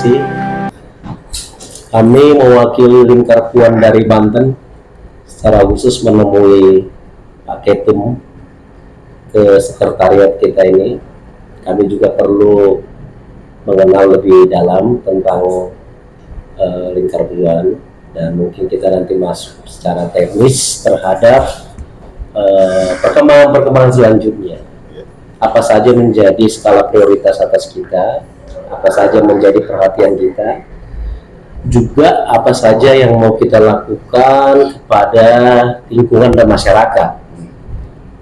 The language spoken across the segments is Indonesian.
kasih. Kami mewakili Lingkar Puan dari Banten secara khusus menemui Pak Ketum ke sekretariat kita ini. Kami juga perlu mengenal lebih dalam tentang Lingkar Puan, dan mungkin kita nanti masuk secara teknis terhadap perkembangan selanjutnya. Apa saja menjadi skala prioritas atas kita, apa saja menjadi perhatian kita, juga apa saja yang mau kita lakukan kepada lingkungan dan masyarakat,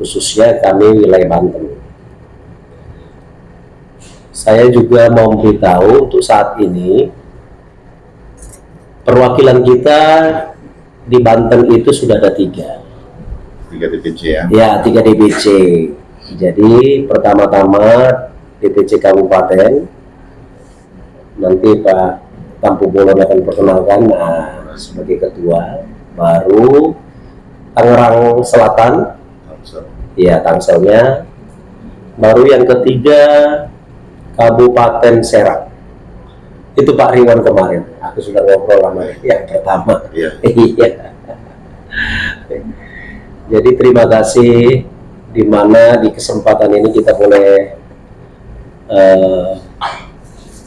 khususnya kami wilayah Banten. Saya juga mau memberitahu untuk saat ini perwakilan kita di Banten itu sudah ada 3 DPC ya? Ya, 3 DPC. Jadi pertama-tama DPC Kabupaten, nanti Pak Tampu Bolon akan perkenalkan sebagai ketua. Baru Tangerang Selatan, ya Tangselnya. Baru yang ketiga Kabupaten Serang. Itu Pak Riwan kemarin. Aku sudah ngobrol sama yang pertama. Iya. Jadi terima kasih, di mana di kesempatan ini kita boleh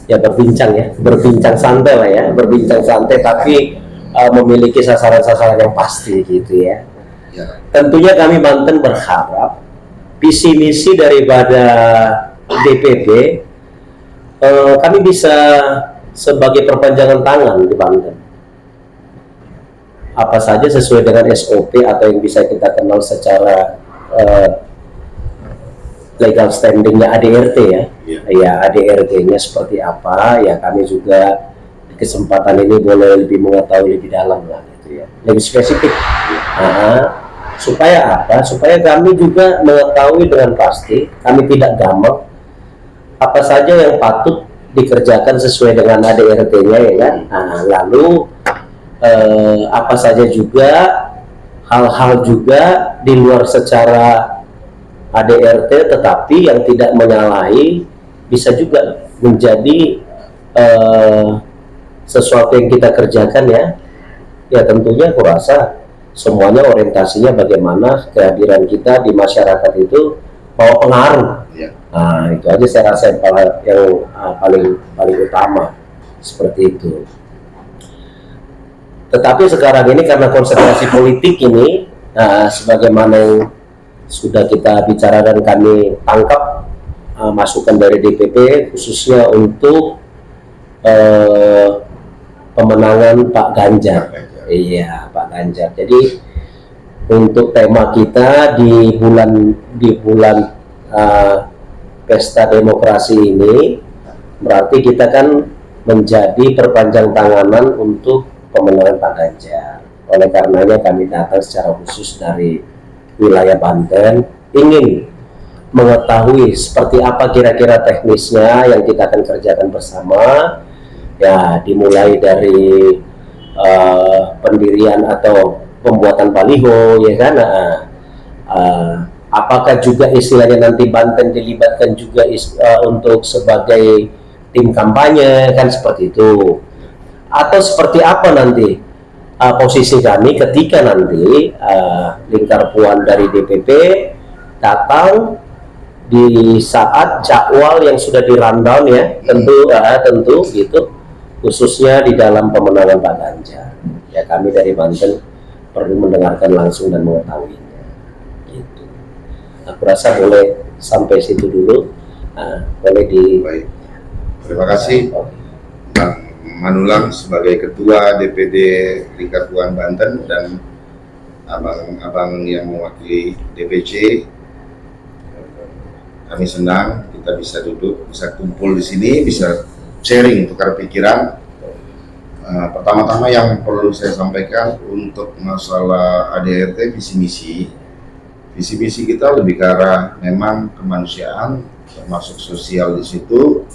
ya berbincang santai lah ya, berbincang santai tapi memiliki sasaran-sasaran yang pasti gitu ya. Tentunya kami Banten berharap visi misi daripada DPP kami bisa sebagai perpanjangan tangan di Banten. Apa saja sesuai dengan SOP atau yang bisa kita kenal secara legal standingnya ADRT ya. Ya ADRT-nya seperti apa ya, kami juga di kesempatan ini boleh lebih mengetahui lebih dalam lah gitu ya, lebih spesifik. Supaya apa? Supaya kami juga mengetahui dengan pasti, kami tidak gampang apa saja yang patut dikerjakan sesuai dengan ADRT-nya ya kan. Lalu apa saja juga hal-hal juga di luar secara ADRT tetapi yang tidak menyalahi bisa juga menjadi sesuatu yang kita kerjakan ya. Ya tentunya aku rasa semuanya orientasinya bagaimana kehadiran kita di masyarakat itu bawa pengaruh. Itu aja saya rasa yang paling utama seperti itu. Tetapi sekarang ini karena konsentrasi politik ini, sebagaimana yang sudah kita bicara dan kami tangkap masukan dari DPP khususnya untuk pemenangan Pak Ganjar. Iya, Pak Ganjar. Jadi untuk tema kita di bulan pesta demokrasi ini, berarti kita kan menjadi perpanjang tanganan untuk pemenangan Pak Ganjar. Oleh karenanya kami datang secara khusus dari wilayah Banten, ingin mengetahui seperti apa kira-kira teknisnya yang kita akan kerjakan bersama. Ya, dimulai dari pendirian atau pembuatan baliho, ya kan. Apakah juga istilahnya nanti Banten dilibatkan juga untuk sebagai tim kampanye, kan seperti itu. Atau seperti apa nanti posisi kami ketika nanti Lingkar Puan dari DPP datang di saat jadwal yang sudah di rundown ya, tentu gitu, khususnya di dalam pemenangan Pak Ganjar. Ya kami dari Banten perlu mendengarkan langsung dan mengetahuinya. Gitu. Aku rasa boleh sampai situ dulu. Boleh di. Baik. Terima kasih Bang Manulang sebagai Ketua DPD Lingkar Puan Banten dan abang-abang yang mewakili DPC. Kami senang kita bisa duduk, bisa kumpul di sini, bisa sharing, tukar pikiran. Pertama-tama yang perlu saya sampaikan untuk masalah ADRT visi misi kita lebih ke arah memang kemanusiaan, termasuk sosial di situ,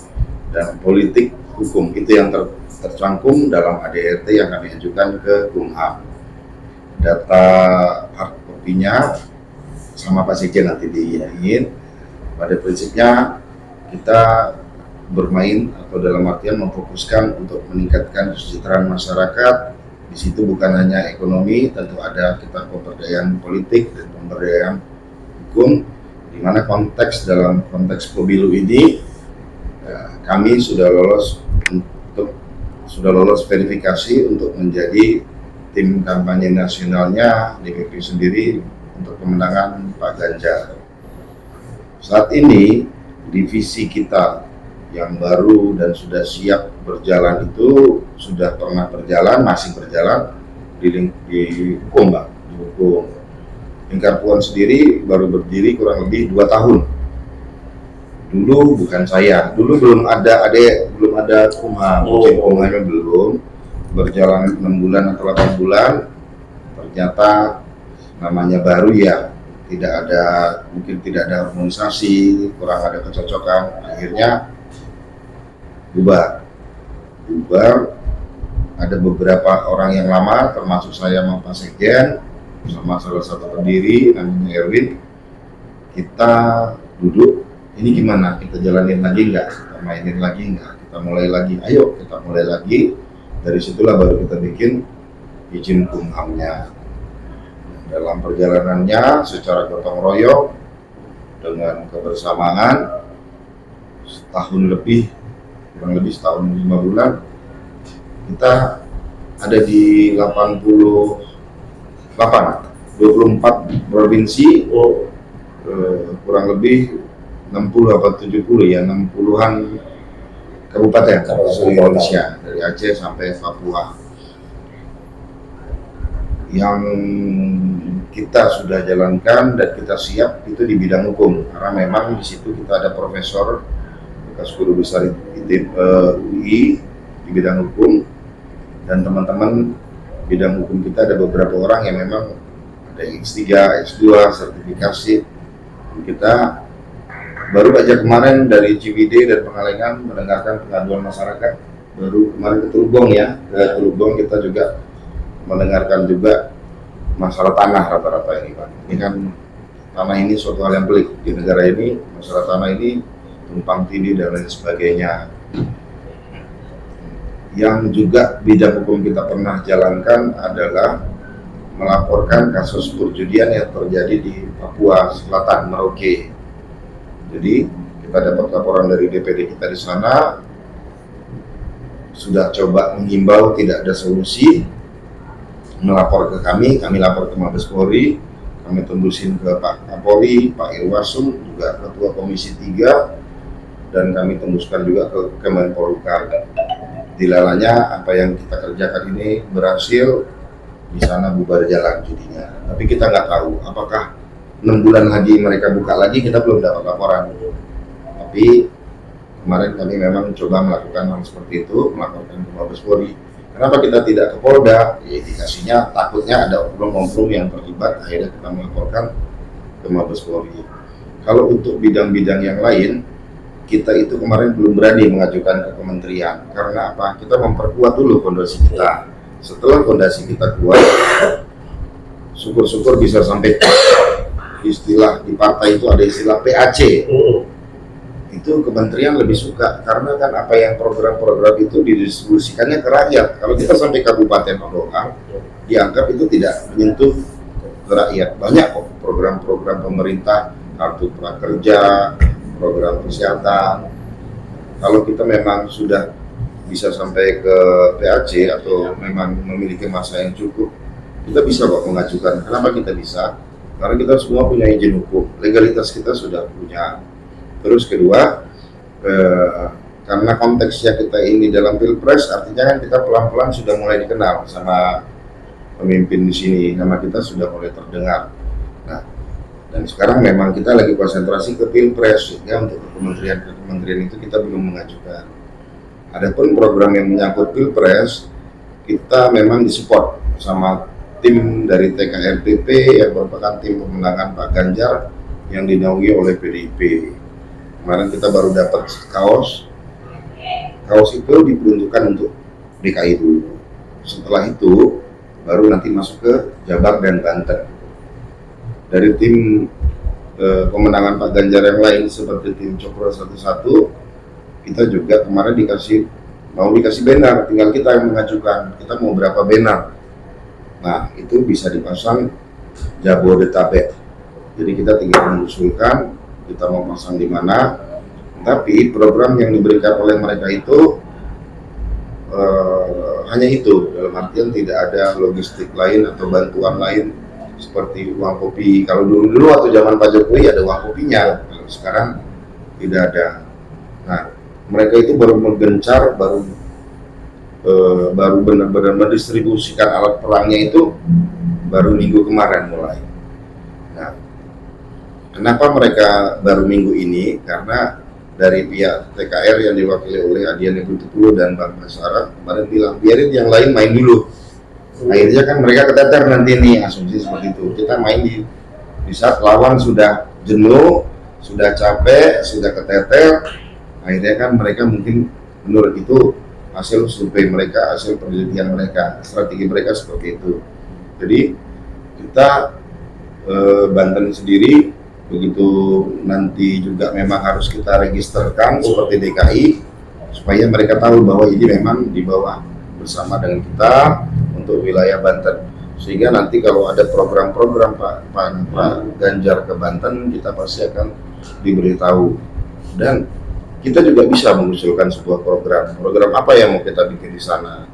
dan politik hukum itu yang tercangkum dalam ADRT yang kami ajukan ke Kumham. Data hard copy-nya sama Pak Sekjen nanti diiniin. Pada prinsipnya kita bermain, atau dalam artian memfokuskan untuk meningkatkan kesejahteraan masyarakat. Di situ bukan hanya ekonomi, tentu ada kita pemberdayaan politik dan pemberdayaan hukum, di mana konteks dalam konteks pemilu ini kami sudah lolos verifikasi untuk menjadi tim kampanye nasionalnya DPP sendiri untuk kemenangan Pak Ganjar. Saat ini divisi kita yang baru dan sudah siap berjalan itu sudah pernah berjalan, masih berjalan di hukum, Pak, di hukum. Lingkar Puan sendiri baru berdiri kurang lebih 2 tahun. Dulu bukan saya, dulu belum ada Kumham, mungkin Kumhamnya belum, berjalan 6 bulan atau 8 bulan, ternyata namanya baru ya, mungkin tidak ada harmonisasi, kurang ada kecocokan, akhirnya bubar. Ada beberapa orang yang lama, termasuk saya sama Pak Sekjen, bersama salah satu pendiri namanya Erwin, kita duduk, ini gimana, kita jalanin lagi nggak, kita mainin lagi nggak, kita mulai lagi, ayo kita mulai lagi. Dari situlah baru kita bikin izin Kumhamnya. Dalam perjalanannya secara gotong royong dengan kebersamaan setahun lebih, kurang lebih setahun 5 bulan, kita ada di 24 provinsi, kurang lebih 60 atau 70 ya, 60-an kabupaten seluruh Indonesia, dari Aceh sampai Papua. Yang kita sudah jalankan dan kita siap itu di bidang hukum, karena memang di situ kita ada profesor bekas guru besar UI di bidang hukum, dan teman-teman bidang hukum kita ada beberapa orang yang memang ada X3, X2, sertifikasi. Kita baru aja kemarin dari Ciwidey dan Pengalengan mendengarkan pengaduan masyarakat, baru kemarin ke Tulungbong kita juga mendengarkan juga masalah tanah rata-rata ini, Pak. Ini kan tanah ini suatu hal yang pelik di negara ini, masalah tanah ini tumpang tindih dan lain sebagainya. Yang juga bidang hukum kita pernah jalankan adalah melaporkan kasus perjudian yang terjadi di Papua Selatan, Merauke. Jadi kita dapat laporan dari DPD kita di sana, sudah coba menghimbau, tidak ada solusi, melapor ke kami lapor ke Mabes Polri, kami tembusin ke Pak Kapolri, Pak Irwasum, juga Ketua Komisi 3, dan kami tembuskan juga ke Kemenpolhukam. Dilalanya apa yang kita kerjakan ini berhasil, di sana bubar jalan judinya. Tapi kita nggak tahu apakah 6 bulan lagi mereka buka lagi, kita belum dapat laporan. Tapi kemarin kami memang coba melakukan hal seperti itu, melaporkan ke Mabes Polri. Kenapa kita tidak ke Polda? Ya indikasinya takutnya ada oknum-oknum yang terlibat, akhirnya kita melaporkan ke Mabes Polri. Kalau untuk bidang-bidang yang lain, kita itu kemarin belum berani mengajukan ke kementerian. Karena apa? Kita memperkuat dulu fondasi kita. Setelah fondasi kita kuat, syukur-syukur bisa sampai istilah di partai itu ada istilah PAC. Itu kementerian lebih suka, karena kan apa yang program-program itu didistribusikannya ke rakyat. Kalau kita sampai kabupaten doang, dianggap itu tidak menyentuh ke rakyat. Banyak kok program-program pemerintah, kartu prakerja, program kesehatan. Kalau kita memang sudah bisa sampai ke PAC atau memang memiliki masa yang cukup, kita bisa kok mengajukan. Kenapa kita bisa? Karena kita semua punya izin hukum, legalitas kita sudah punya. Terus kedua, karena konteksnya kita ini dalam pilpres, artinya kan kita pelan-pelan sudah mulai dikenal sama pemimpin di sini, nama kita sudah mulai terdengar. Nah, dan sekarang memang kita lagi konsentrasi ke pilpres, sehingga untuk kementerian itu kita belum mengajukan. Adapun program yang menyangkut pilpres, kita memang disupport sama tim dari TKRPP yang merupakan tim pemenangan Pak Ganjar yang dinaungi oleh PDIP. Kemarin kita baru dapat kaos itu diperuntukkan untuk DKI dulu. Setelah itu baru nanti masuk ke Jabar dan Banten. Dari tim pemenangan Pak Ganjar yang lain seperti tim Cokro 11, kita juga kemarin mau dikasih banner, tinggal kita yang mengajukan kita mau berapa banner. Nah itu bisa dipasang Jabodetabek, jadi kita tinggal mengusulkan kita mau pasang di mana. Tapi program yang diberikan oleh mereka itu hanya itu, dalam artian tidak ada logistik lain atau bantuan lain seperti uang kopi. Kalau dulu waktu zaman Pak Jokowi ada uang kopinya, kalau sekarang tidak ada. Nah mereka itu baru menggencar, baru benar-benar mendistribusikan alat perangnya itu baru minggu kemarin mulai. Nah kenapa mereka baru minggu ini? Karena dari pihak TKR yang diwakili oleh Adian Eputupulu dan Bang Basara kemarin bilang biarin yang lain main dulu. Akhirnya kan mereka keteter nanti nih, asumsi seperti itu. Kita main di saat lawan sudah jenuh, sudah capek, sudah keteter. Akhirnya kan mereka mungkin menurut itu hasil survei mereka, hasil penelitian mereka, strategi mereka seperti itu. Jadi kita Banten sendiri begitu nanti juga memang harus kita registerkan seperti DKI supaya mereka tahu bahwa ini memang di bawah bersama dengan kita untuk wilayah Banten, sehingga nanti kalau ada program-program Pak Ganjar ke Banten kita pasti akan diberitahu, dan kita juga bisa mengusulkan sebuah program apa yang mau kita bikin di sana.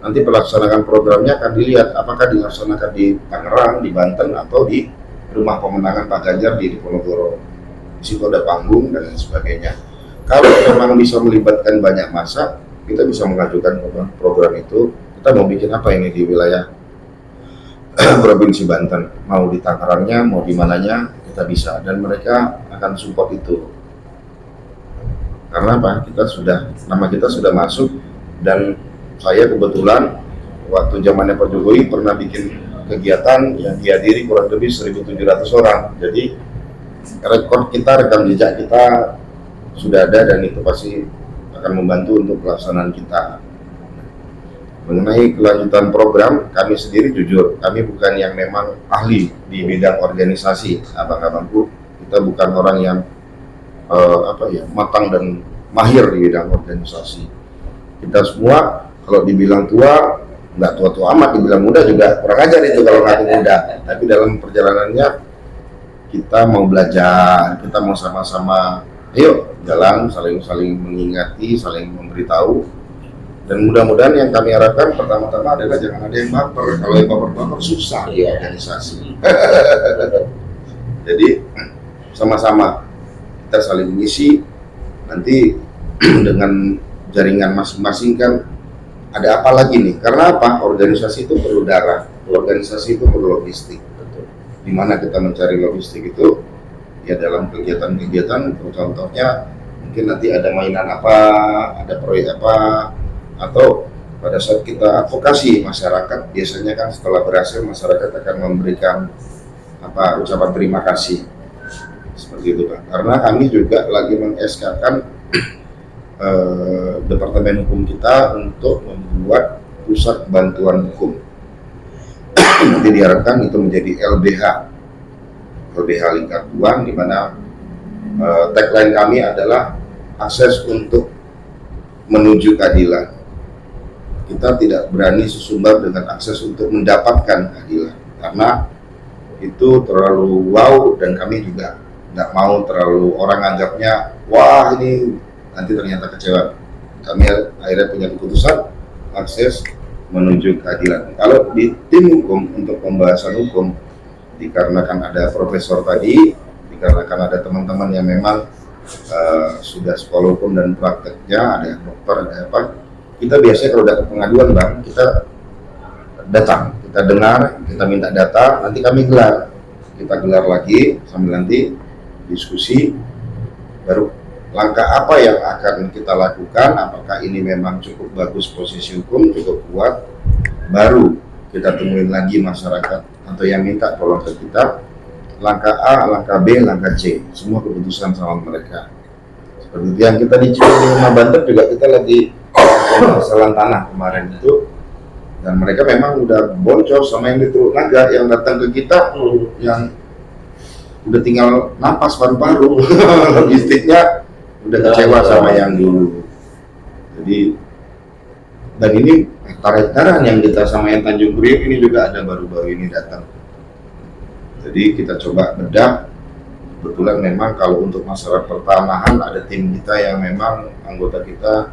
Nanti pelaksanaan programnya akan dilihat apakah dilaksanakan di Tangerang, di Banten, atau di rumah pemenangan Pak Ganjar di Diponegoro. Di situ ada panggung dan lain sebagainya. Kalau memang bisa melibatkan banyak massa, kita bisa mengajukan program itu. Kita mau bikin apa ini di wilayah Provinsi Banten, mau di Tangerangnya, mau di mananya, kita bisa, dan mereka akan support itu. Karena apa? Nama kita sudah masuk, dan saya kebetulan waktu zamannya Pak Jokowi pernah bikin kegiatan yang dihadiri kurang lebih 1.700 orang. Jadi rekor kita, rekam jejak kita sudah ada, dan itu pasti akan membantu untuk pelaksanaan kita. Mengenai kelanjutan program, kami sendiri jujur, kami bukan yang memang ahli di bidang organisasi, abang-abangku. Kita bukan orang yang matang dan mahir di bidang organisasi. Kita semua kalau dibilang tua, nggak tua-tua amat, dibilang muda juga kurang ajar itu kalau ngaku muda. Tapi dalam perjalanannya kita mau belajar, kita mau sama-sama ayo jalan, saling mengingati, saling memberitahu, dan mudah-mudahan yang kami harapkan pertama-tama adalah jangan ada yang baper. Kalau yang baper susah di organisasi. Jadi sama-sama kita saling mengisi, nanti dengan jaringan masing-masing kan ada apa lagi nih? Karena apa? Organisasi itu perlu darah, organisasi itu perlu logistik. Di mana kita mencari logistik itu? Ya dalam kegiatan-kegiatan, contohnya mungkin nanti ada mainan apa, ada proyek apa, atau pada saat kita advokasi masyarakat, biasanya kan setelah berhasil masyarakat akan memberikan ucapan terima kasih seperti itu Pak. Karena kami juga lagi meng-SK-kan Departemen Hukum kita untuk membuat pusat bantuan hukum. Nanti diharapkan itu menjadi LBH Lingkar Tuan, di mana tagline kami adalah akses untuk menuju keadilan. Kita tidak berani sesumbar dengan akses untuk mendapatkan keadilan, karena itu terlalu wow, dan kami juga nggak mau terlalu orang anggapnya wah ini nanti ternyata kecewa. Kami akhirnya punya keputusan akses menuju keadilan. Kalau di tim hukum untuk pembahasan hukum, dikarenakan ada profesor tadi, dikarenakan ada teman-teman yang memang sudah sekolah hukum dan prakteknya, ada dokter, ada apa, kita biasanya kalau ada pengaduan Bang, kita datang, kita dengar, kita minta data, nanti kami kita gelar lagi sambil nanti diskusi, baru langkah apa yang akan kita lakukan, apakah ini memang cukup bagus posisi hukum, cukup kuat, baru kita temuin lagi masyarakat atau yang minta tolong ke kita, langkah A, langkah B, langkah C, semua keputusan sama mereka. Seperti yang kita di Rumah Banten juga kita lagi pemasalan tanah kemarin itu, dan mereka memang udah boncos sama yang di Teluk Naga, yang datang ke kita, yang udah tinggal napas paru-paru, logistiknya udah kecewa sama yang dulu. Jadi dan ini hektar-hektaran yang kita sama yang Tanjung Priok ini juga ada baru-baru ini datang. Jadi kita coba bedah. Kebetulan memang kalau untuk masalah pertanahan ada tim kita yang memang anggota kita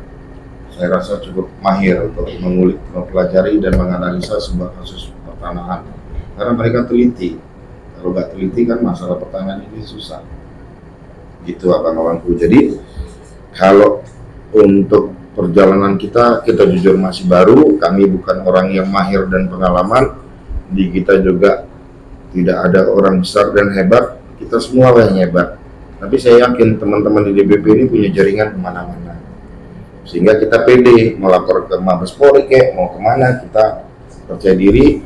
saya rasa cukup mahir untuk mengulik, mempelajari dan menganalisa sebuah kasus pertanahan. Karena mereka teliti. Kalau nggak teliti kan masalah pertanahan ini susah. Gitu abang-abangku. Jadi kalau untuk perjalanan kita jujur masih baru, kami bukan orang yang mahir dan pengalaman, di kita juga tidak ada orang besar dan hebat, kita semua yang hebat. Tapi saya yakin teman-teman di DBP ini punya jaringan kemana-mana, sehingga kita pede melapor ke Mabes Polri mau kemana, kita percaya diri.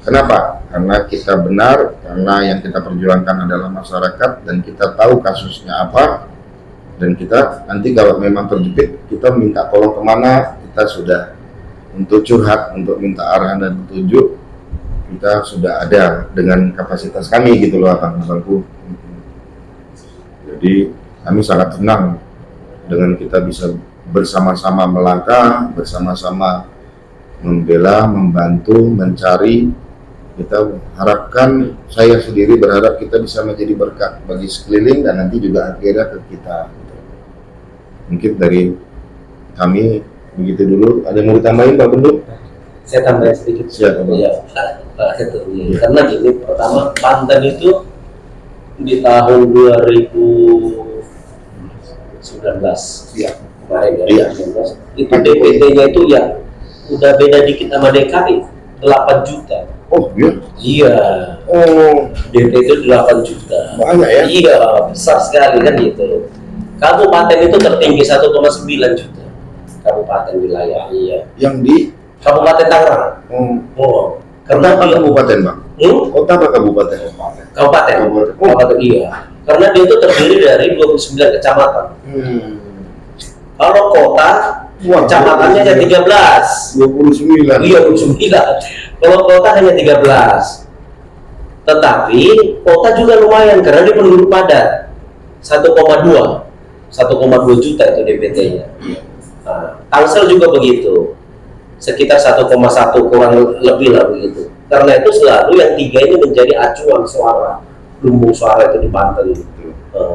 Kenapa? Karena kita benar, karena yang kita perjuangkan adalah masyarakat dan kita tahu kasusnya apa. Dan kita nanti kalau memang terjepit, kita minta tolong kemana, kita sudah untuk curhat, untuk minta arahan dan petunjuk, kita sudah ada dengan kapasitas kami gitu loh abang-abangku. Jadi kami sangat senang dengan kita bisa bersama-sama melangkah, bersama-sama membela, membantu, mencari. Kita harapkan, saya sendiri berharap kita bisa menjadi berkat bagi sekeliling dan nanti juga akhirnya ke kita. Mungkin dari kami begitu dulu. Ada yang mau ditambahin Pak Benduk? Saya tambahin sedikit. Siap, ya, itu. Ya. Karena gini, pertama Banten itu di tahun 2019 Iya. kemarin ya, Iya. 2019, itu DPT-nya itu ya udah beda dikit sama DKI, 8 juta. Oh iya? Iya. Oh DPT itu 8 juta. banyak ya? Iya, besar sekali kan gitu. Kabupaten itu tertinggi 1,9 juta. Kabupaten wilayah, iya. Yang di Kabupaten Tangerang. Oh, kota apa dia- kabupaten Bang? Kota apa kabupaten? Kabupaten. Kabupaten, iya. Karena dia itu terdiri dari 29 kecamatan. Kalau kota, Wah, kecamatannya hanya 13. 29. Iya, 29. Kalau kota hanya 13. Tetapi kota juga lumayan karena dia penduduk padat. 1,2 juta itu DPT-nya. Nah, Tangsel juga begitu, sekitar 1,1 kurang lebih lah begitu. Karena itu selalu yang tiga ini menjadi acuan suara, lumbung suara itu di Banten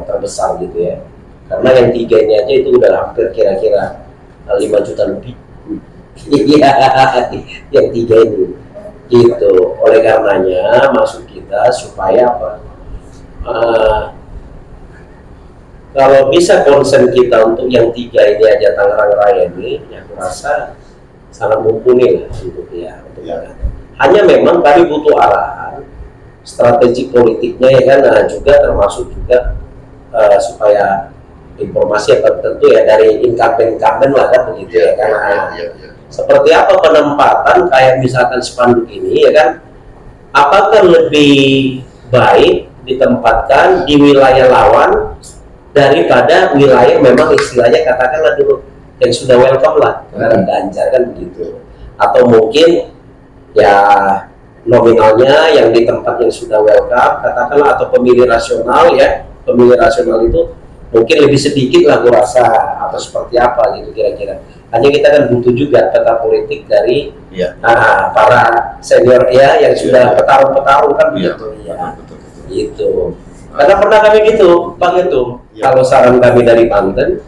terbesar gitu ya. Karena yang tiga ini aja itu udah hampir kira-kira 5 juta lebih. Iya, yang tiga ini gitu. Oleh karenanya maksud kita supaya apa? Kalau bisa konsen kita untuk yang tiga ini aja, Tangerang Raya ini, ya aku rasa sangat mumpuni lah untuk ya. Hanya memang kami butuh arahan, strategi politiknya ya kan, nah, juga termasuk juga supaya informasi yang tertentu ya dari incumbent lah kan begitu ya kan. Seperti apa penempatan kayak misalkan spanduk ini ya kan, apakah lebih baik ditempatkan di wilayah lawan daripada wilayah memang istilahnya katakanlah dulu yang sudah welcome lah terhadap Ganjar kan begitu, atau mungkin ya nominalnya yang di tempat yang sudah welcome katakanlah, atau pemilih rasional ya, pemilih rasional itu mungkin lebih sedikit lah gue rasa, atau seperti apa gitu kira-kira. Hanya kita kan butuh juga peta politik dari para senior ya yang sudah petarung-petarung kan begitu ya. Gitu. Karena pernah kami gitu, Bang itu. Kalau saran kami dari Banten,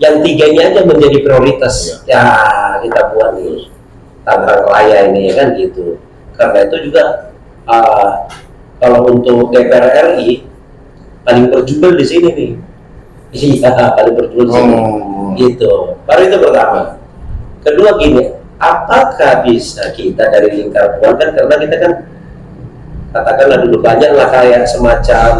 yang tiganya aja menjadi prioritas. Ya kita buat nih Tangerang Raya ini kan gitu. Karena itu juga kalau untuk DPR RI paling berjubel di sini nih. Iya, paling berjubel di sini. Gitu. Baru itu pertama. Kedua gini, apakah bisa kita dari lingkaran kan, karena kita kan katakanlah dulu banyaklah kayak semacam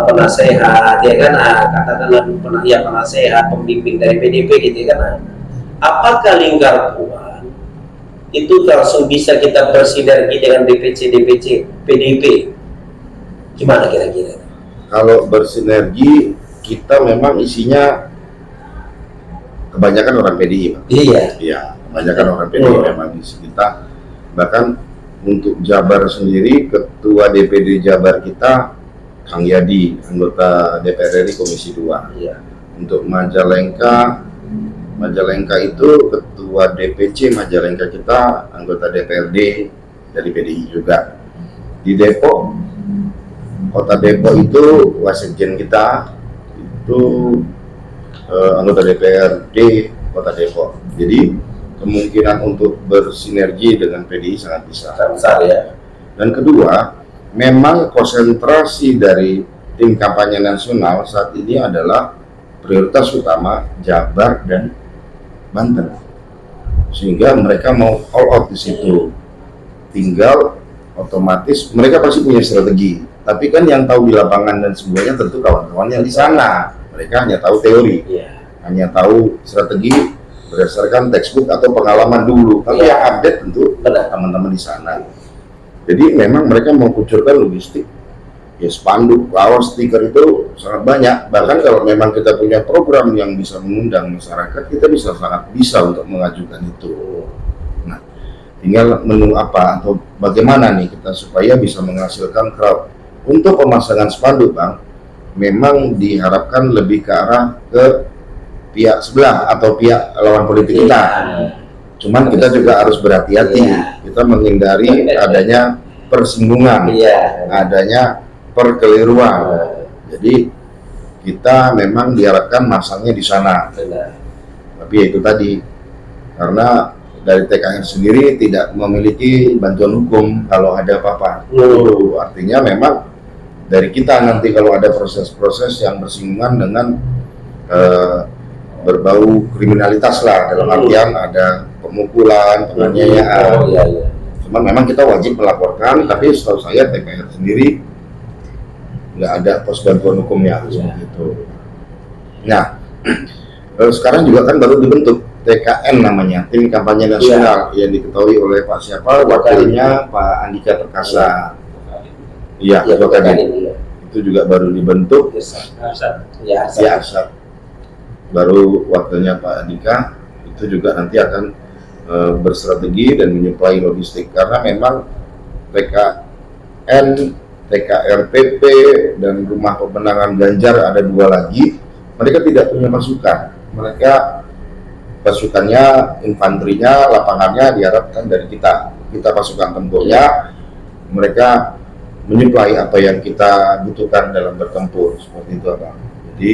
penasehat ya kan, katakanlah dulu penasehat pembimbing dari PDP gitu ya kan. Apakah lingkar Puan itu langsung bisa kita bersinergi dengan DPC PDP? Gimana kira-kira? Kalau bersinergi, kita memang isinya kebanyakan orang PDI Pak. Iya, kebanyakan orang PDI memang isi kita. Bahkan untuk Jabar sendiri, ketua DPD Jabar kita Kang Yadi, anggota DPR RI Komisi 2. Iya. Untuk Majalengka itu ketua DPC Majalengka kita, anggota DPRD dari PDI juga. Di Depok, Kota Depok itu wasekjen kita itu anggota DPRD Kota Depok. Jadi kemungkinan untuk bersinergi dengan PDI sangat besar ya. Dan kedua, memang konsentrasi dari tim kampanye nasional saat ini adalah prioritas utama Jabar dan Banten, sehingga mereka mau all out di situ. Tinggal otomatis mereka pasti punya strategi, tapi kan yang tahu di lapangan dan semuanya tentu kawan-kawan yang di sana. Mereka hanya tahu teori, hanya tahu strategi berdasarkan textbook atau pengalaman dulu, tapi yang update tentu teman-teman di sana. Jadi memang mereka mengucurkan logistik, ya spanduk, kaos, stiker itu sangat banyak. Bahkan kalau memang kita punya program yang bisa mengundang masyarakat, kita sangat bisa untuk mengajukan itu. Nah, tinggal menu apa atau bagaimana nih kita supaya bisa menghasilkan crowd. Untuk pemasangan spanduk, Bang, memang diharapkan lebih ke arah ke pihak sebelah atau pihak lawan politik kita. Cuman kita juga harus berhati-hati, kita menghindari adanya persinggungan, adanya perkeliruan. Jadi kita memang diharapkan masangnya di sana. Tapi itu tadi, karena dari TKR sendiri tidak memiliki bantuan hukum kalau ada apa-apa. Artinya memang dari kita nanti kalau ada proses-proses yang bersinggungan dengan berbau kriminalitas lah, dalam artian ada pemukulan, penganiayaan. Cuman memang kita wajib melaporkan, tapi setahu saya TKR sendiri nggak ada pos bantuan hukumnya seperti itu. Nah, sekarang juga kan baru dibentuk TKN namanya, tim kampanye nasional yang diketahui oleh Pak siapa, wakilnya Pak Andika Perkasa. Iya, itu juga baru dibentuk. Ya, Arsad. Baru wakilnya Pak Andika, itu juga nanti akan berstrategi dan menyuplai logistik, karena memang TKN, TKRPP dan Rumah Pemenangan Ganjar ada 2 lagi. Mereka tidak punya pasukan, mereka pasukannya, infanterinya, lapangannya diharapkan dari kita pasukan tempurnya. Mereka menyuplai apa yang kita butuhkan dalam bertempur, seperti itu, Abang. Jadi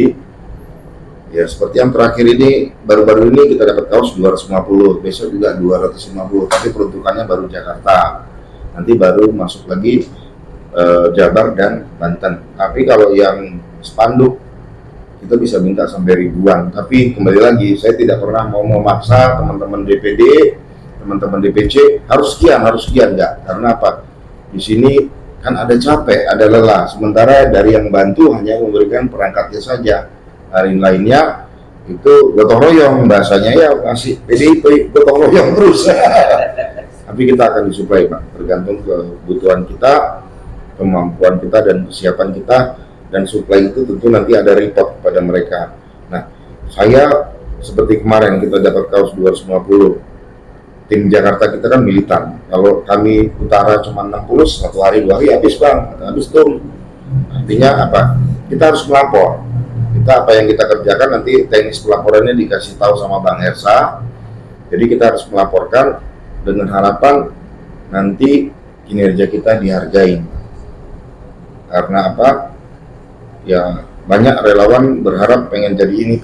ya seperti yang terakhir ini, baru-baru ini kita dapat kaos 250, besok juga 250, tapi peruntukannya baru Jakarta. Nanti baru masuk lagi Jabar dan Banten. Tapi kalau yang spanduk kita bisa minta sampai ribuan. Tapi kembali lagi, saya tidak pernah mau memaksa teman-teman DPD, teman-teman DPC harus sekian enggak. Karena apa? Di sini kan ada capek, ada lelah. Sementara dari yang bantu hanya memberikan perangkatnya saja. Hari lainnya itu gotong royong, bahasanya ya masih PDIP gotong royong terus. Tapi kita akan disuplai, Pak, tergantung kebutuhan kita, kemampuan kita dan kesiapan kita, dan suplai itu tentu nanti ada report kepada mereka. Nah, saya seperti kemarin kita dapat kaos 250. Tim Jakarta kita kan militan. Kalau kami utara cuma 60, 1 hari 2 hari habis, Bang, habis tuh. Artinya apa? Kita harus melapor. Apa yang kita kerjakan nanti teknis pelaporannya dikasih tahu sama Bang Hersa. Jadi kita harus melaporkan dengan harapan nanti kinerja kita dihargai. Karena apa? Ya banyak relawan berharap pengen jadi ini.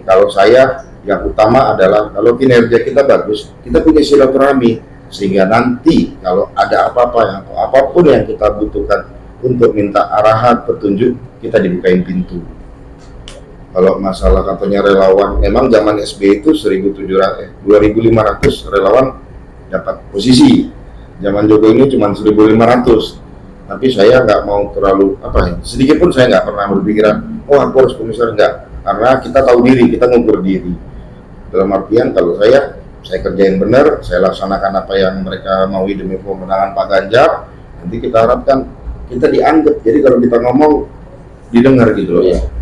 Kalau saya yang utama adalah kalau kinerja kita bagus, kita punya silaturahmi, sehingga nanti kalau ada apa-apa atau apapun yang kita butuhkan untuk minta arahan, petunjuk, kita dibukain pintu. Kalau masalah katanya relawan, memang zaman SBY itu 2.500 relawan dapat posisi. Zaman Jokowi ini cuma 1.500. Tapi saya nggak mau terlalu sedikit pun saya nggak pernah berpikiran, oh aku harus komisaris, enggak. Karena kita tahu diri, kita ngukur diri. Dalam artian kalau saya kerjain benar, saya laksanakan apa yang mereka mau demi pemenangan Pak Ganjar. Nanti kita harapkan kita dianggap. Jadi kalau kita ngomong didengar gitu loh.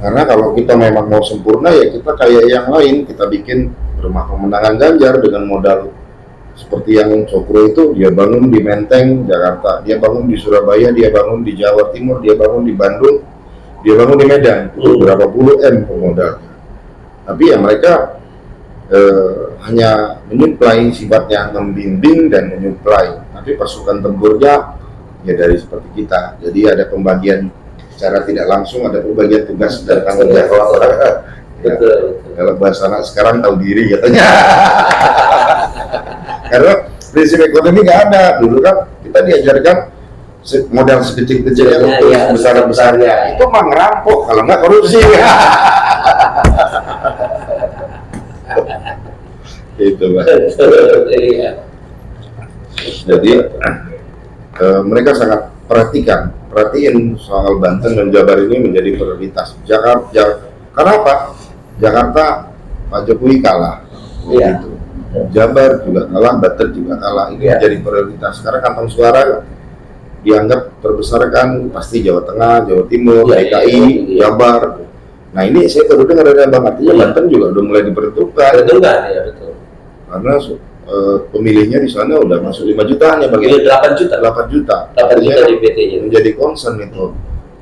Karena kalau kita memang mau sempurna ya kita kayak yang lain, kita bikin Rumah Pemenangan Ganjar dengan modal Seperti yang Cokro itu, dia bangun di Menteng, Jakarta, dia bangun di Surabaya, dia bangun di Jawa Timur, dia bangun di Bandung, dia bangun di Medan, itu berapa puluh M pemodalnya. Tapi ya mereka hanya menyuplai, sifatnya membimbing dan menyuplai, tapi pasukan tempurnya ya dari seperti kita. Jadi ada pembagian secara tidak langsung, ada pembagian tugas dan tanggung jawab. Ya, kalau bahasa anak sekarang tahu diri katanya. Karena prinsip ekonomi nggak ada. Dulu kan kita diajarkan modal sekecil-kecilnya untuk besar-besarnya. Itu mah ngerampok, kalau nggak korupsi. Itu Pak. Jadi mereka sangat perhatiin soal Banten dan Jabar ini menjadi prioritas. Karena apa? Jakarta Pak Jokowi kalah, gitu. Jabar juga kalah, Banten juga kalah. Ini menjadi prioritas. Karena kantong suara dianggap terbesar kan pasti Jawa Tengah, Jawa Timur, DKI, Jabar. Nah ini saya baru dengar dari Bang, artinya Banten juga udah mulai diperhitungkan. Betul. Karena pemilihnya di sana udah masuk 5 jutaan ya, bagi 8 juta. 8 juta. 8 juta di PT-nya. Menjadi concern itu.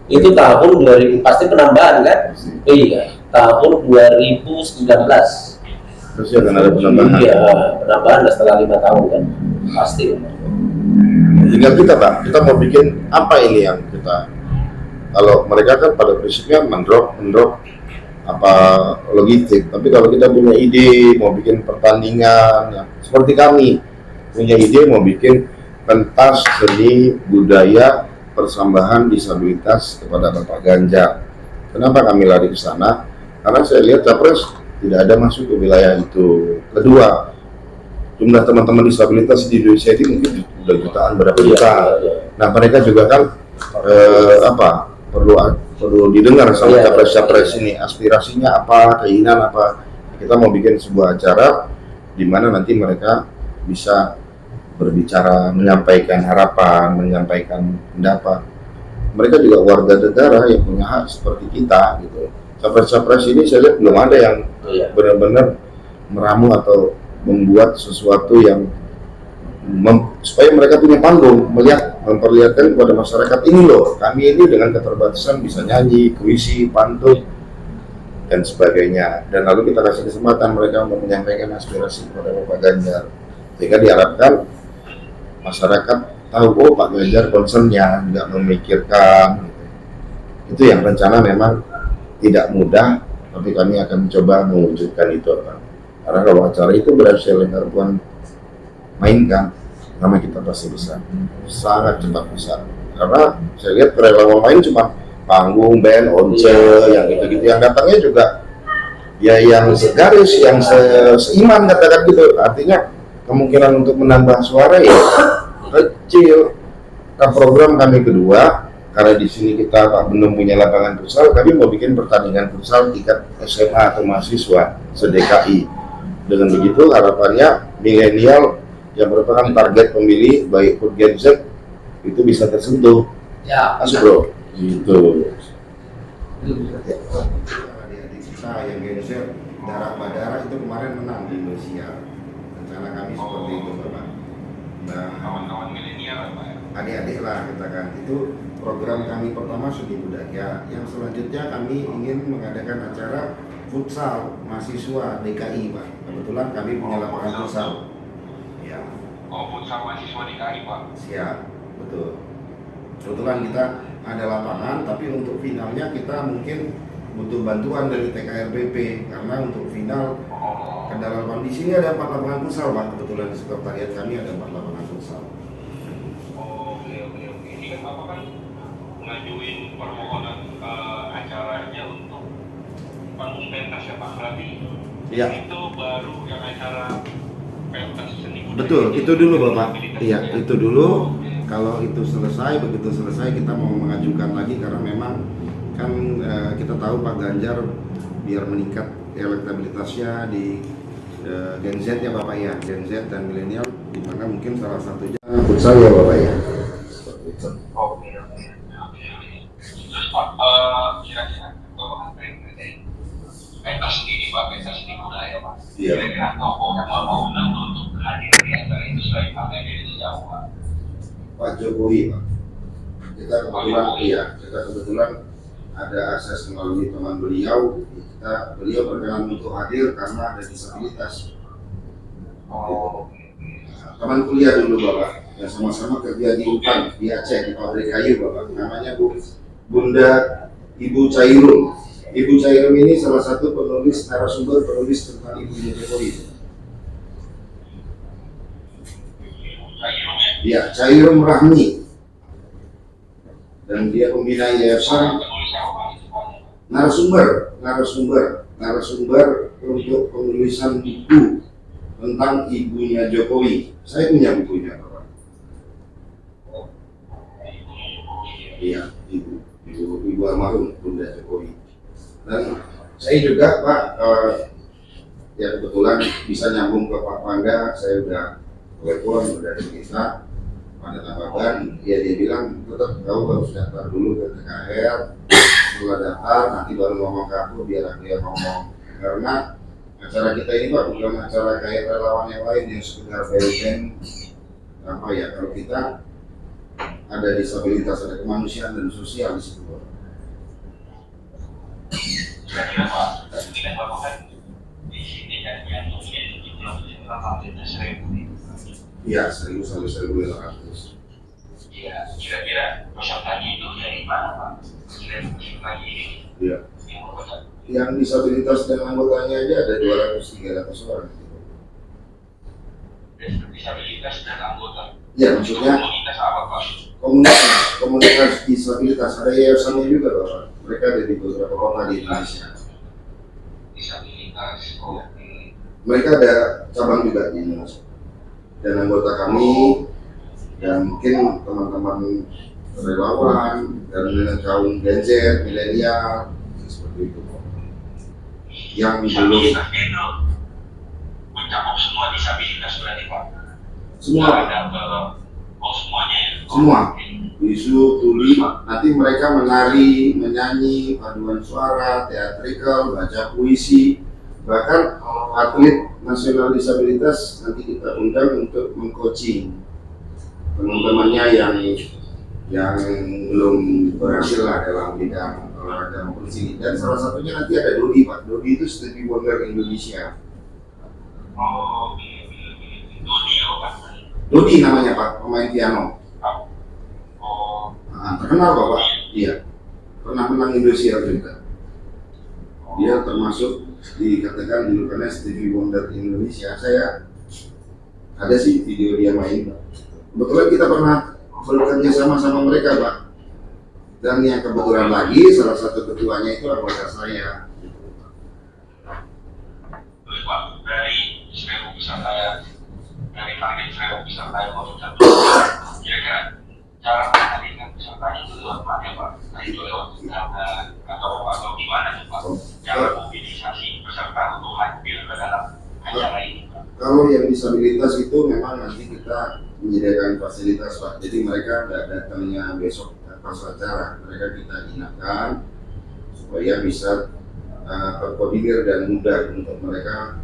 Itu tahun 2000 pasti penambahan kan? Iya, tahun 2019. Terus ya akan ada penambahan. Iya, penambahan setelah 5 tahun kan, pasti. Tinggal kita Pak, kita mau bikin apa ini yang kita, kalau mereka kan pada prinsipnya mendrop apa logistik, tapi kalau kita punya ide mau bikin pertandingan ya, seperti kami punya ide mau bikin pentas seni budaya persambahan disabilitas kepada Bapak Ganjar. Kenapa kami lari ke sana? Karena saya lihat Capres tidak ada masuk ke wilayah itu. Kedua, jumlah teman-teman disabilitas di Indonesia ini mungkin sudah jutaan, berapa juta. Nah mereka juga kan perlu didengar sama capres-capres ini, aspirasinya apa, keinginan apa. Kita mau bikin sebuah acara di mana nanti mereka bisa berbicara, menyampaikan harapan, menyampaikan pendapat. Mereka juga warga negara yang punya hak seperti kita gitu. Capres-capres ini saya lihat belum ada yang benar-benar meramu atau membuat sesuatu yang supaya mereka punya panggung, memperlihatkan kepada masyarakat, ini loh, kami ini dengan keterbatasan bisa nyanyi, puisi, pantun, dan sebagainya. Dan lalu kita kasih kesempatan mereka untuk menyampaikan aspirasi kepada Bapak Ganjar, sehingga diharapkan masyarakat tahu, oh Pak Ganjar concernnya, nggak memikirkan. Itu yang rencana memang tidak mudah, tapi kami akan mencoba mewujudkan itu. Karena kalau acara itu berhasil Harapan mainkan, nama kita pasti besar, sangat cepat besar. Karena saya lihat relawan main cuma panggung, band, once, yang gitu-gitu. Yang datangnya juga ya yang segaris, yang seiman katakan gitu. Artinya kemungkinan untuk menambah suara ya kecil. Nah, program kami kedua, karena di sini kita belum punya lapangan futsal, kami mau bikin pertandingan futsal tingkat SMA atau mahasiswa se-DKI. Dengan begitu harapannya milenial yang merupakan target pemilih baik pun Gen Z itu bisa tersentuh. Ya, Mas Bro. Gitu. Adik-adik kita yang Gen Z darah badara itu kemarin menang di Indonesia. Rencana kami seperti itu, Bapak. Nah, kawan-kawan milenial, Pak. Adik-adik lah katakan. Itu program kami pertama seni budaya. Yang selanjutnya kami ingin mengadakan acara futsal mahasiswa DKI, Pak. Kebetulan kami punya lapangan futsal. Ya. Oh, futsal mahasiswa DKI, Pak. Siap, betul. Kebetulan kita ada lapangan, tapi untuk finalnya kita mungkin butuh bantuan dari TKRBP karena untuk final kendala di sini ada 4 lapangan futsal, Pak. Kebetulan di sekretariat kami ada 4 lapangan futsal. Oke. Ini kan Bapak kan ngajuin permohonan acaranya untuk panggung pentas ya Pak, berarti ya. Itu baru yang acara pentas seni budaya. Betul, itu dulu Bapak. Iya, itu dulu. Kalau itu selesai, begitu selesai kita mau mengajukan lagi karena memang kan kita tahu Pak Ganjar biar meningkat elektabilitasnya di Gen Z ya Bapak ya, Gen Z dan milenial, di mana mungkin salah satunya futsal ya Bapak ya. Oke. Terus Pak, kira-kira Bapak pentas sendiri Pak, pentas seni budaya Pak. Kira-kira tokoh yang mau untuk hadir di acara Pak Jokowi, Pak. Kita kebetulan ada akses melalui teman beliau. Beliau berkenan untuk hadir karena ada disabilitas. Teman kuliah dulu Bapak, yang sama-sama kerja di UPAN, di Aceh, di pabrik kayu Bapak. Namanya Bunda Ibu Cairum. Ibu Cairum ini salah satu narasumber penulis tentang Ibunya Jokowi. Ya, Cairum Rahmi. Dan dia pembina yayasan narasumber untuk penulisan buku tentang Ibunya Jokowi. Saya punya bukunya, Bapak. Iya, ibu almarhum Bunda Jokowi. Dan saya juga Pak, ya kebetulan bisa nyambung ke Pak Pangga. Saya udah telepon dari kita pada tabakan. Dia bilang tetap kau harus daftar dulu ke TKR. Setelah daftar nanti baru ngomong ke aku biar aku yang ngomong. Karena acara kita ini Pak bukan acara kayak relawan yang lain yang sekedar BUMN apa ya, kalau kita ada disabilitas, ada kemanusiaan dan sosial di situ. Iya, 1.000 sampai 1.500. Iya, kira-kira pesertanya itu dari mana Pak? Pesertanya ini. Iya. Yang disabilitas dan anggotanya aja ada 200-300 orang. Disabilitas dan anggota. Ya, maksudnya komunitas apa Pak? Komunitas disabilitas, ada yayasannya juga Bapak. Mereka ada di beberapa kota di Indonesia. Disabilitas, oke. Mereka ada cabang juga di Indonesia. Dan anggota kami dan mungkin teman-teman relawan dan kaum Gen Z, milenial seperti itu. Yang belum mencakup semua disabilitas berarti Pak? Semua. Semuanya ya? Semua. Bisu, tuli, nanti mereka menari, menyanyi, paduan suara, teatrikal, baca puisi, bahkan atlet nasional disabilitas nanti kita undang untuk meng-coaching teman-temannya yang belum berhasil lah dalam bidang olahraga maupun sini. Dan salah satunya nanti ada Dodi Pak. Dodi itu Stevie Wonder Indonesia. Oh, Dodi apa? Dodi namanya Pak, pemain piano. Oh, terkenal Bapak. Iya. Pernah menang Indonesia juga. Dia termasuk dikatakan julukannya Stevie Wonder Indonesia. Saya ada sih video dia main. Kebetulan kita pernah bekerja sama mereka Pak. Dan yang kebetulan lagi salah satu ketuanya itu anggota saya. Baik Pak, dari 1.000 peserta, dari target 1.000 peserta yang mau satu, kira-kira cara menarikkan pesertanya itu lewat mana Pak? Nah itu lewat undangan atau gimana tuh Pak? Cara mobilisasi peserta untuk hadir ke dalam acara ini Pak? Kalau yang disabilitas itu memang nanti kita menyediakan fasilitas Pak. Jadi mereka tidak datangnya besok pas acara, mereka kita ingatkan supaya bisa terkoordinir dan mudah untuk mereka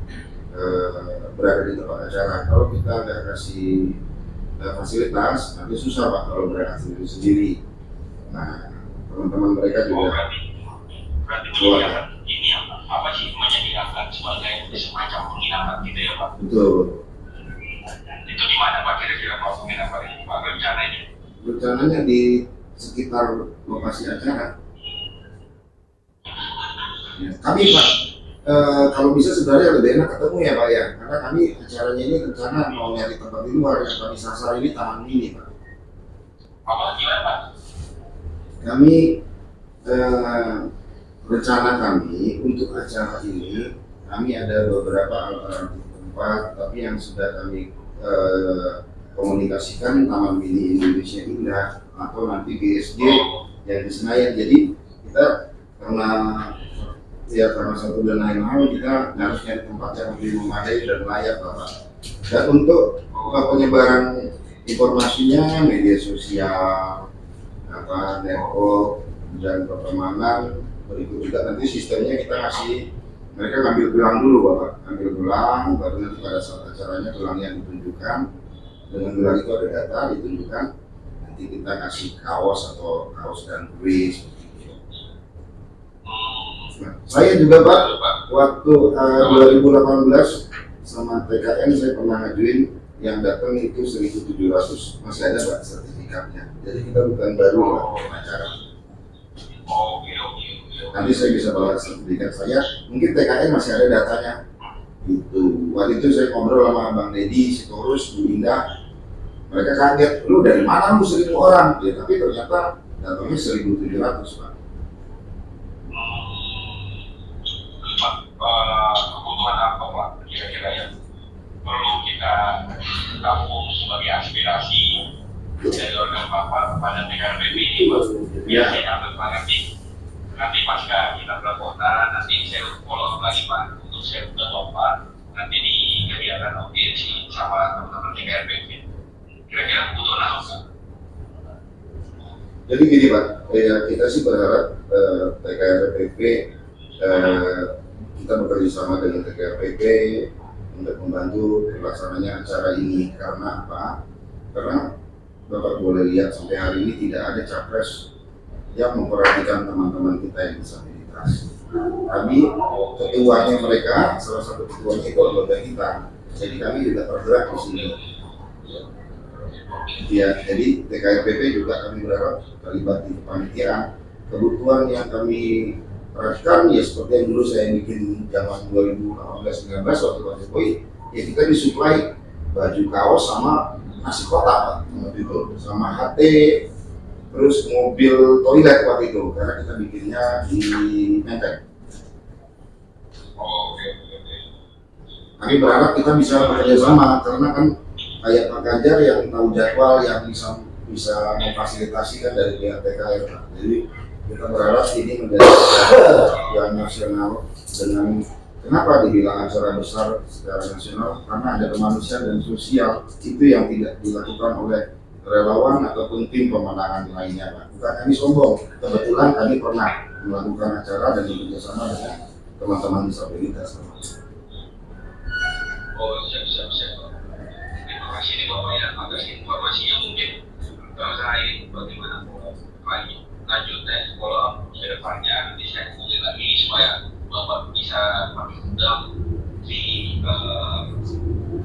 berada di tempat acara. Kalau kita nggak kasih fasilitas, nanti susah Pak kalau mereka sendiri. Nah, teman-teman mereka juga. Berarti ini apa sih menyediakan sebagai semacam penginapan gitu ya Pak? Betul. Itu di mana Pak kira-kira Pak penginapan ini Pak rencananya? Rencananya di sekitar lokasi acara. Ya, kami Pak, kalau bisa sebenarnya lebih enak ketemu ya Pak ya, karena kami acaranya ini rencana mau nyari tempat di luar, yang kami sasar ini Taman Mini Pak. Apa gimana Pak? Kami rencana kami untuk acara ini, kami ada beberapa alternatif tempat, tapi yang sudah kami komunikasikan Taman Mini Indonesia Indah atau nanti BSD yang di Senayan. Jadi kita karena satu dan lain hal kita harus nyari tempat yang lebih memadai dan layak Bapak. Dan untuk penyebaran informasinya media sosial, network dan pertemanan, berikut juga nanti sistemnya kita ngasih mereka ngambil gelang dulu Bapak, ngambil gelang, baru nanti pada saat acaranya gelangnya ditunjukkan. Dengan gelang itu ada data ditunjukkan, Nanti kita kasih kaos atau kaos dan kue seperti itu. Nah, saya juga Pak, waktu 2018 sama TKN saya pernah ngajuin yang datang itu 1.700, masih ada Pak sertifikatnya. Jadi kita bukan baru Pak acara. Oke. Nanti saya bisa bawa sertifikat saya, mungkin TKN masih ada datanya. Itu waktu itu saya ngobrol sama Bang Deddy, Sitorus, Bu Indah, mereka kaget, lu dari mana lu 1.000 orang? Ya, tapi ternyata datangnya 1.700 Pak. Pak, kebutuhan apa Pak kira-kira yang perlu kita tampung sebagai aspirasi dari organ Bapak kepada TKRPP ini Pak? Ya. Saya dapat Pak nanti pasca kita berkota, nanti saya follow up lagi Pak untuk saya udah Pak nanti di kegiatan audiensi sama teman-teman TKRPP. Kira-kira kebutuhan apa Pak? Jadi gini Pak, kita sih berharap TKRPP kita bekerja sama dengan TKRPP untuk membantu pelaksananya acara ini. Karena apa? Karena Bapak boleh lihat sampai hari ini tidak ada capres yang memperhatikan teman-teman kita yang disabilitas. Kami ketuanya mereka, salah satu ketuanya itu anggota kita. Jadi kami juga tergerak di sini. Ya, jadi TKRPP juga kami berharap terlibat di kepanitiaan. Kebutuhan yang kami perhatikan ya seperti yang dulu saya bikin zaman 2018-19 waktu Pak Jokowi, ya kita disuplai baju kaos sama nasi kotak waktu itu, sama HT, terus mobil toilet waktu itu, karena kita bikinnya di Menteng. Oke. Kami berharap kita bisa bekerja sama, karena kan kayak Pak Ganjar yang tahu jadwal, yang bisa memfasilitasi kan dari pihak TKR. Jadi kita berharap ini menjadi acara yang nasional dengan kenapa dibilang acara besar secara nasional, karena ada kemanusiaan dan sosial itu yang tidak dilakukan oleh relawan ataupun tim pemenangan lainnya Pak. Bukan kami sombong, kebetulan kami pernah melakukan acara dan bekerjasama dengan teman-teman disabilitas. Oh, siap. Terima kasih nih Bapak ya, atas informasinya mungkin saya ini bagaimana lagi lanjutnya kalau ke depannya nanti saya hubungi lagi supaya Bapak bisa kami undang di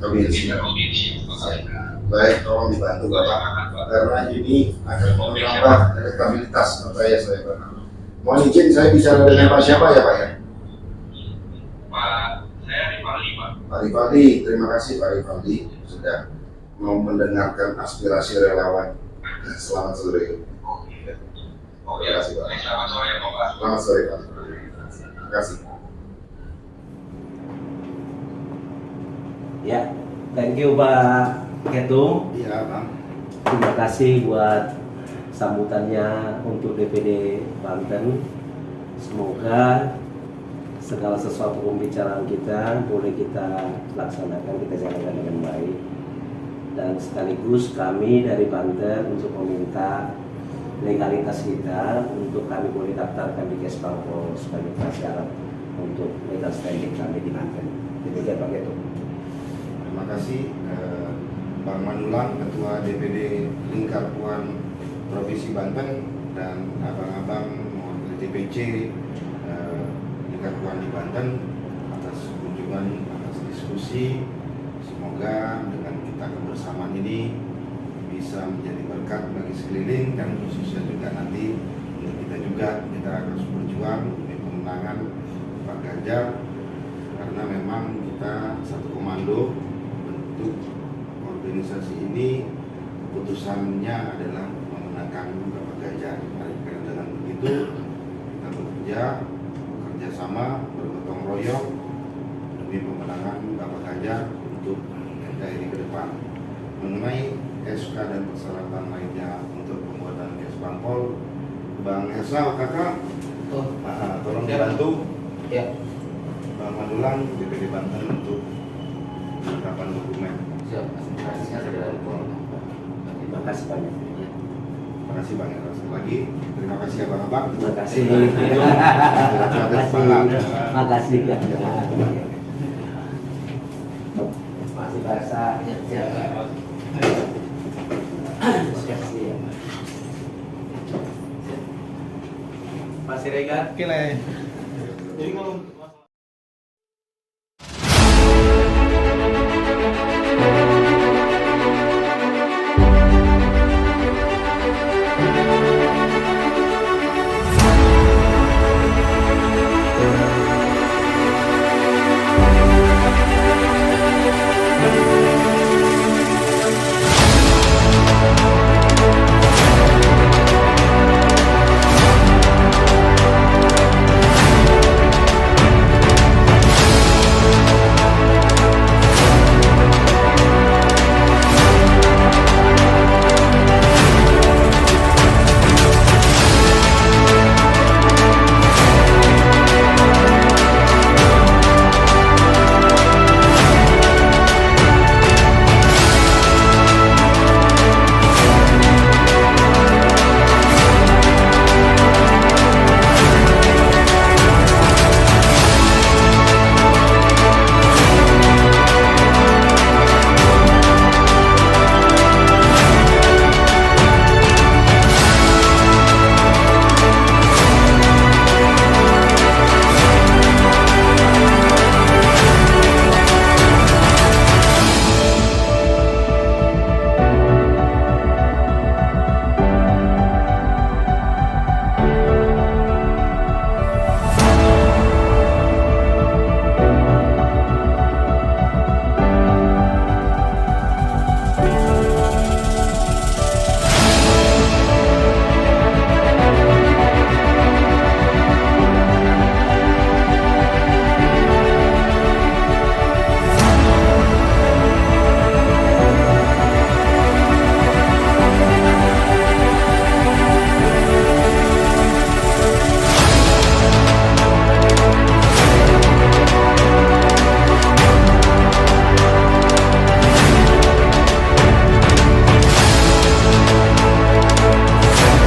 audiensi. Baik, tolong dibantu Bapak, karena ini akan menambah elektabilitas saya Pak. Mohon izin saya bicara dengan Pak siapa ya Pak ya? Pak, saya Rivaldi Pak. Pak Rivaldi, terima kasih Pak Rivaldi sudah mau mendengarkan aspirasi relawan. Selamat sore. Oke, Terima kasih Pak. selamat sore Bapak. Selamat sore Pak. Terima kasih. Ya, thank you Pak Ketum. Iya Bang. Terima kasih buat sambutannya untuk DPD Banten. Semoga segala sesuatu pembicaraan kita boleh kita laksanakan, kita jalankan dengan baik. Dan sekaligus kami dari Banten untuk meminta legalitas kita untuk kami boleh daftarkan di Kesbangpol sebagai prasyarat untuk legal standing kami di Banten. Demikian Pak Ketum. Terima kasih Bang Manulang, Ketua DPD Lingkar Puan Provinsi Banten, dan abang-abang mewakili DPC Lingkar Puan di Banten atas kunjungan, atas diskusi. Semoga dengan kita kebersamaan ini bisa menjadi berkat bagi sekeliling dan khususnya juga nanti untuk kita juga kita harus berjuang demi pemenangan Pak Ganjar, karena memang kita satu komando bentuk organisasi ini, keputusannya adalah memenangkan Bapak Ganjar. Dengan begitu kita bekerja sama, bergotong royong demi pemenangan Bapak Ganjar untuk NKRI ke depan. Mengenai SK dan persyaratan lainnya untuk pembuatan Kesbangpol, Bang Esa, kakak, tolong dibantu. Ya. Bang Manulang, DPD Banten untuk penetapan dokumen. Siap. Terima kasih banyak. Terima kasih Bang Esa sekali lagi. Terima kasih abang-abang. Terima kasih. Terima kasih. Masih bahasa. Terima kasih. Siregar. Oke lah. Jadi kalau